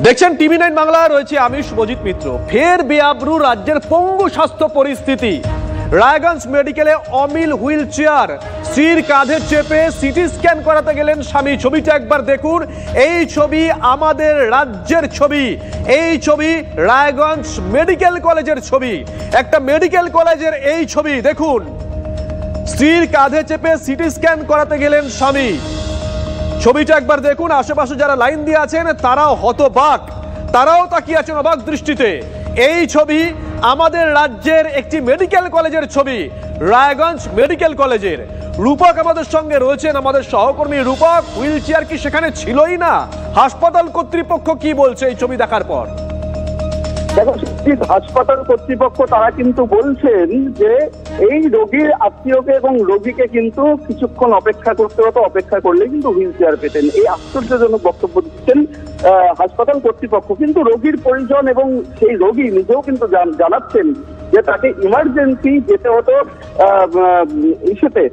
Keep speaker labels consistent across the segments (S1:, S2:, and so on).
S1: দেখছেন টিভি9 বাংলা, রয়েছে আমি শুভজিৎ মিত্র। ফের বেআব্রু রাজ্যের পঙ্গু স্বাস্থ্য পরিস্থিতি। রায়গঞ্জ মেডিকেলে অমিল হুইল চেয়ার, স্ত্রীর কাঁধে চেপে সিটি স্ক্যান করাতে গেলেন স্বামী। ছবিটা একবার দেখুন। এই ছবি আমাদের রাজ্যের ছবি, এই ছবি রায়গঞ্জ মেডিকেল কলেজের ছবি। একটা মেডিকেল কলেজের এই ছবি দেখুন। স্ত্রীর কাঁধে চেপে সিটি স্ক্যান করাতে গেলেন স্বামী। ছবিটা একবার দেখুন। আশেপাশে যারা লাইন দিয়ে আছেন তারাও হতবাক, তারাও তাকিয়ে আছেন অবাক দৃষ্টিতে। এই ছবি আমাদের রাজ্যের একটি মেডিকেল কলেজের ছবি, রায়গঞ্জ মেডিকেল কলেজের। রূপক আমাদের সঙ্গে রয়েছেন, আমাদের সহকর্মী রূপক। হুইল চেয়ার কি সেখানে ছিলই না? হাসপাতাল কর্তৃপক্ষ কি বলছে এই ছবি দেখার পর?
S2: দেখো, হাসপাতাল কর্তৃপক্ষ তারা কিন্তু বলছেন যে এই রোগীর আত্মীয়কে এবং রোগীকে কিন্তু কিছুক্ষণ অপেক্ষা করতে হতো, অপেক্ষা করলে কিন্তু হুইল চেয়ার পেতেন। এই আশ্চর্যজনক বক্তব্য দিচ্ছেন হাসপাতাল কর্তৃপক্ষ। কিন্তু রোগীর পরিজন এবং সেই রোগী নিজেও কিন্তু জানাচ্ছেন যে তাকে ইমার্জেন্সি যেতে হতো, ইস্যুতে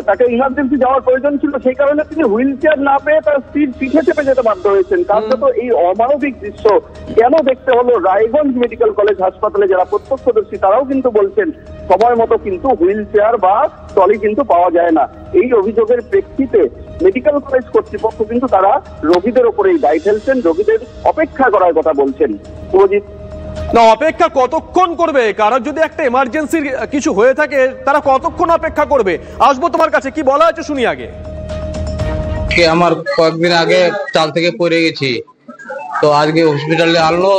S2: তাকে ইমার্জেন্সি যাওয়ার প্রয়োজন ছিল, সেই কারণে তিনি হুইল চেয়ার না পেয়ে তার স্ত্রীর পিঠে চেপে যেতে বাধ্য হয়েছেন। কার্যত এই অমানবিক দৃশ্য কেন দেখতে হলো রায়গঞ্জ মেডিকেল কলেজ হাসপাতালে যারা প্রত্যক্ষদর্শী তারাও কিন্তু বলছেন সময় মতো কিন্তু হুইল চেয়ার বা ট্রলি কিন্তু পাওয়া যায় না। এই অভিযোগের প্রেক্ষিতে মেডিকেল কলেজ কর্তৃপক্ষ কিন্তু তারা রোগীদের ওপরেই দায় ফেলছেন, রোগীদের অপেক্ষা করার কথা বলছেন। শুভজিৎ,
S1: না, অপেক্ষা কতক্ষণ করবে? কারোর যদি একটা এমার্জেন্সি কিছু হয়ে থাকে তারা কতক্ষণ অপেক্ষা করবে? আসবো তোমার কাছে, কি বলা আছে শুনি আগে।
S3: আমার কয়েকদিন আগে চাল থেকে পড়ে গেছি, তো আজকে হসপিটালে আনলো,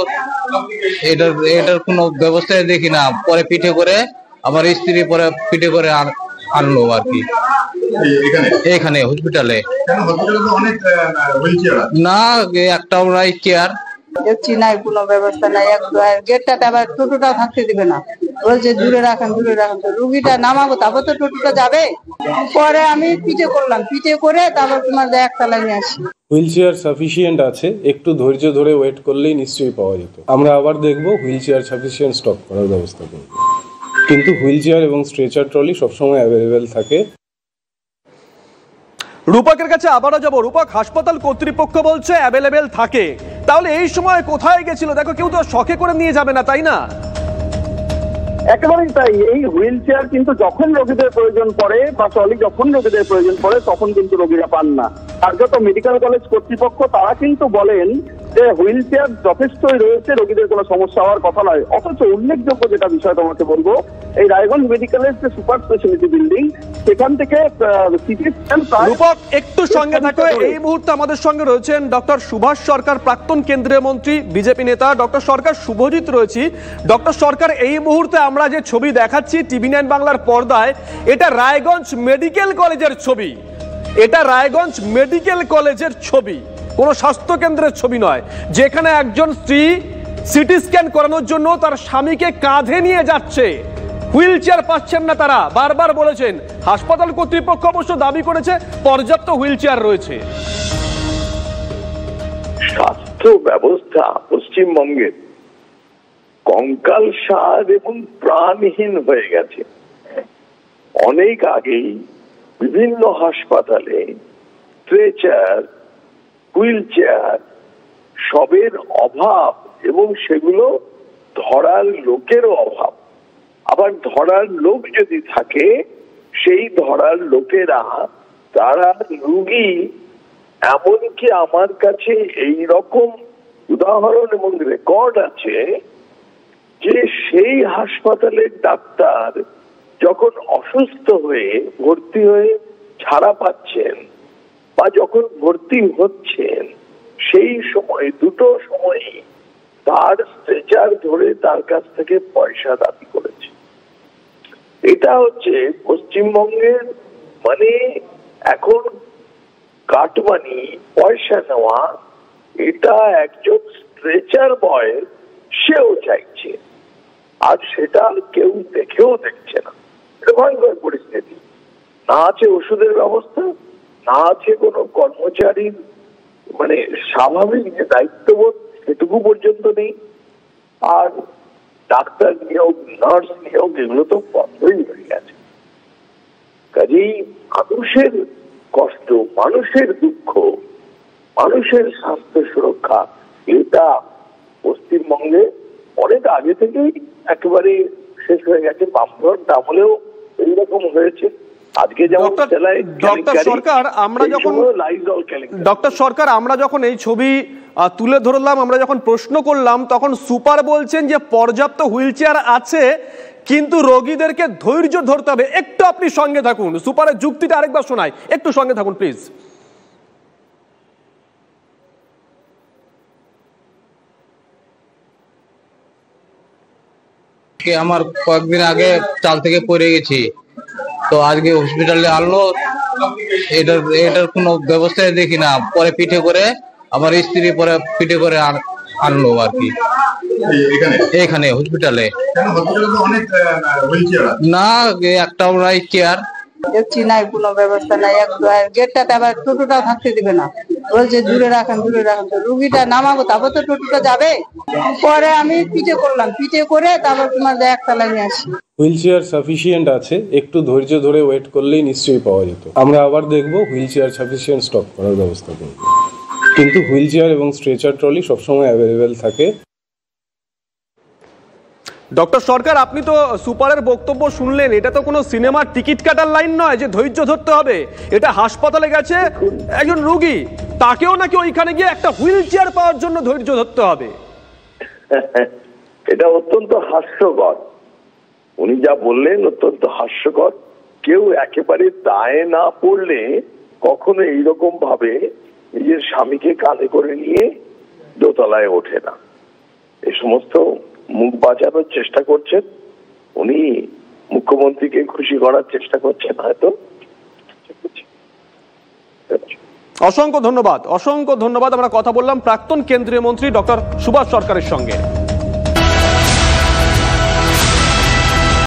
S3: এটার কোনো ব্যবস্থায় দেখি না। পরে পিঠে করে আমার স্ত্রী পরে পিঠে করে আনলো আর কি এখানে হসপিটালে। না, একটাও নাই চেয়ার,
S4: দেখছি নাই, কোনো ব্যবস্থা নাই। গেটটাতে আবার টোটোটা থাকতে দিবে না, বলছে দূরে রাখেন দূরে রাখেন। তো রুগীটা নামাবো, তারপর তো টোটোটা যাবে। পরে আমি পিঠে করলাম, পিঠে করে তারপর তোমার একতলায় নিয়ে আসি।
S5: হুইল চেয়ার সাফিসিয়েন্ট আছে, একটু ধৈর্য ধরে ওয়েট করলেই নিশ্চয়ই পাওয়া যেত। আমরা আবার দেখবো হুইল চেয়ার সাফিসিয়েন্ট স্টক করার ব্যবস্থা করব, কিন্তু হুইল চেয়ার এবং স্ট্রেচার ট্রলি সবসময় অ্যাভেলেবেল থাকে।
S1: রূপকের কাছে আবারও যাবো। রূপক, হাসপাতাল কর্তৃপক্ষ বলছে অ্যাভেলেবেল থাকে, তাহলে এই সময় কোথায় গেছিল? দেখো, কেউ তো শখে করে নিয়ে যাবে না, তাই না?
S2: একেবারেই তাই। এই হুইল চেয়ার কিন্তু যখন রোগীদের প্রয়োজন পড়ে বা ট্রলি যখন রোগীদের প্রয়োজন পড়ে তখন কিন্তু রোগীরা পান না। কার্যত মেডিকেল কলেজ কর্তৃপক্ষ তারা কিন্তু বলেন যে হুইল চেয়ার যথেষ্টই রয়েছে, রোগীদের কোনো সমস্যা হওয়ার কথা নয়। অথচ উল্লেখযোগ্য যেটা বিষয় তোমাকে বলবো, এই রায়গঞ্জ মেডিকেলের যে সুপার স্পেশালিটি বিল্ডিং, সেখান থেকে সিটি স্ক্যান।
S1: রূপক, একটু সঙ্গে থাকো। এই মুহূর্তে আমাদের সঙ্গে রয়েছেন ডক্টর সুভাষ সরকার, প্রাক্তন কেন্দ্রীয় মন্ত্রী, বিজেপি নেতা। ডক্টর সরকার, শুভজিৎ রয়েছি। ডক্টর সরকার, এই মুহূর্তে আমরা যে ছবি দেখাচ্ছি টিভি9 বাংলার পর্দায়, এটা রায়গঞ্জ মেডিকেল কলেজের ছবি। এটা রায়গঞ্জ মেডিকেল কলেজের ছবি, কোনো স্বাস্থ্য কেন্দ্রের ছবি নয়, যেখানে একজন স্ত্রী সিটি স্ক্যান করানোর জন্য তার স্বামীকে কাঁধে নিয়ে যাচ্ছে। হুইল চেয়ার পাচ্ছেন না তারা, বারবার বলেছেন। হাসপাতাল কর্তৃপক্ষ অবশ্য দাবি করেছে পর্যাপ্ত হুইল চেয়ার রয়েছে।
S6: স্বাস্থ্য ব্যবস্থা পশ্চিমবঙ্গের কঙ্কালসার এবং প্রাণহীন হয়ে গেছে। অনেক আগেই বিভিন্ন হাসপাতালে স্ট্রেচার, হুইল চেয়ার সবের অভাব, এবং সেগুলো ধরার লোকেরও অভাব। আবার ধরার লোক যদি থাকে, সেই ধরার লোকেরা তারা রুগী, এমনকি আমার কাছে এই রকম উদাহরণ এবং রেকর্ড আছে যে সেই হাসপাতালের ডাক্তার যখন অসুস্থ হয়ে ভর্তি হয়ে ছাড়া পাচ্ছেন বা যখন ভর্তি হচ্ছেন, সেই সময় দুটো সময়ই তার স্ট্রেচার ধরে তার কাছ থেকে পয়সা দাবি করেছে। এটা হচ্ছে পশ্চিমবঙ্গের, মানে এখন কাটমানি, পয়সা নেওয়া। এটা একজন স্ট্রেচার বয় সেও চাইছে, আর সেটা কেউ দেখেও দেখছে না। এটা ভয়ঙ্কর পরিস্থিতি। না আছে ওষুধের ব্যবস্থা, না আছে কোনো কর্মচারীর মানে স্বাভাবিক যে দায়িত্ববোধ সেটুকু পর্যন্ত নেই। আর ডাক্তার নিয়োগ, নার্স নিয়োগ, এগুলো তো বন্ধই হয়ে গেছে। কাজেই মানুষের কষ্ট, মানুষের দুঃখ, মানুষের স্বাস্থ্য সুরক্ষা এটা পশ্চিমবঙ্গে অনেক আগে থেকেই একেবারে শেষ হয়ে গেছে। বামফ্রন্ট আমলেও এইরকম হয়েছে। আজকে যেমন
S1: ডক্টর সরকার আমরা যখন এই ছবি তুলে ধরলাম, আমরা যখন প্রশ্ন করলাম, তখন সুপার বলছেন যে পর্যাপ্ত হুইল চেয়ার আছে, কিন্তু রোগীদেরকে ধৈর্য ধরতে হবে। একটু আপনি সঙ্গে থাকুন, সুপারের যুক্তিটা আরেকবার শোনায়, একটু সঙ্গে থাকুন প্লিজ।
S3: আমার কয়েকদিন আগে চাল থেকে পড়ে গেছি, তো আজকে হসপিটালে আনলো, এটার কোনো ব্যবস্থায় দেখি না। পরে পিঠে করে আমার স্ত্রী পরে পিঠে করে আনলো আর কি এখানে হসপিটালে। না একটাও নাই চেয়ার,
S4: দেখছি নাই কোনো ব্যবস্থা নাই। গেটটাতে আবার টোটোটা থাকতে দিবে না, বলছে দূরে রাখেন দূরে রাখেন। তো রুগীটা নামাবো, তারপর তো টোটোটা যাবে। পরে আমি পিঠে করলাম, পিঠে করে তারপর তোমার একতলায় নিয়ে আসি।
S5: হুইল চেয়ার সাফিসিয়েন্ট আছে, একটু ধৈর্য ধরে ওয়েট করলেই নিশ্চয়ই পাওয়া যেত। আমরা আবার দেখবো হুইল চেয়ার সাফিসিয়েন্ট স্টক করার ব্যবস্থা করব, কিন্তু হুইল চেয়ার এবং স্ট্রেচার ট্রলি সবসময় অ্যাভেলেবেল থাকে।
S1: ডক্টর সরকার, আপনি তো সুপারের বক্তব্য শুনলেন, এটা তো কোনো সিনেমার টিকিট কাটার লাইন নয় যে ধৈর্য ধরতে হবে। এটা হাসপাতালে গেছে একজন রোগী, তাকেও নাকি ওইখানে গিয়ে একটা হুইল চেয়ার পাওয়ার জন্য ধৈর্য ধরতে হবে।
S6: এটা অত্যন্ত হাস্যকর। উনি যা বললেন অত্যন্ত হাস্যকর। কেউ একেবারে দায়ে না পড়লে কখনো এইরকম ভাবে নিজের স্বামীকে কাঁধে করে নিয়ে দোতলায় ওঠে না। এই সমস্ত মুখ বাঁচানোর চেষ্টা করছেন, উনি মুখ্যমন্ত্রীকে খুশি করার চেষ্টা করছেন হয়তো।
S1: অসংখ্য ধন্যবাদ, অসংখ্য ধন্যবাদ। আমরা কথা বললাম প্রাক্তন কেন্দ্রীয় মন্ত্রী ডক্টর সুভাষ সরকারের সঙ্গে।